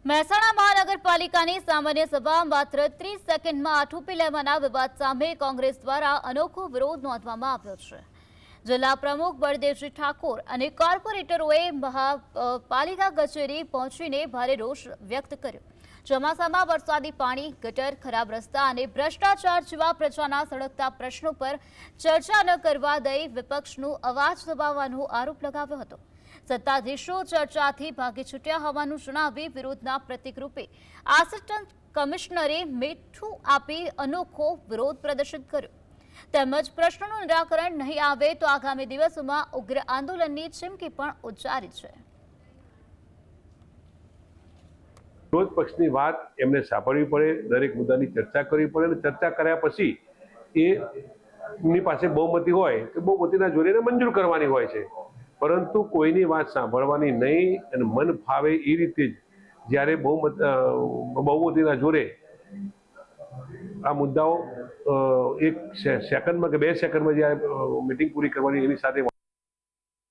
મહેસાણા મહાનગરપાલિકાની સામાન્ય સભા માત્ર 30 સેકન્ડમાં આટોપી લેવાના વિવાદ સામે કોંગ્રેસ દ્વારા અનોખો વિરોધ નોંધવામાં આવ્યો છે। જિલ્લા પ્રમુખ બળદેવજી ઠાકોર અને કોર્પોરેટરોએ મહાપાલિકા કચેરી પહોંચીને ભારે રોષ વ્યક્ત કર્યો। ચોમાસામાં વરસાદી પાણી, ગટર, ખરાબ રસ્તા અને ભ્રષ્ટાચાર જેવા પ્રજાના સળગતા પ્રશ્નો પર ચર્ચા ન કરવા દઈ વિપક્ષનો અવાજ દબાવવાનો આરોપ લગાવ્યો હતો। સત્તાધીશો ચર્ચાથી ભાગી છૂટ્યા હોવાનું જણાવી વિરોધના પ્રતિકરૂપે આસિસ્ટન્ટ કમિશનરે મીઠું આપી અનોખો વિરોધ પ્રદર્શિત કર્યો। તેમજ પ્રશ્નોનું નિરાકરણ નહીં આવે તો આગામી દિવસોમાં ઉગ્ર આંદોલનની ચીમકી પણ ઉચ્ચારી છે। વિરોધ પક્ષની વાત એમને સાંભળવી પડે, દરેક મુદ્દાની ચર્ચા કરવી પડે અને ચર્ચા કર્યા પછી એમની પાસે બહુમતી હોય તો બહુમતીના જોડે મંજૂર કરવાની હોય છે, પરંતુ કોઈની વાત સાંભળવાની નહીં અને મન ફાવે એ રીતે જ જ્યારે બહુમતીના જોડે આ મુદ્દાઓ 1 સેકન્ડમાં કે 2 સેકન્ડમાં જ્યારે મીટિંગ પૂરી કરવાની એની સાથે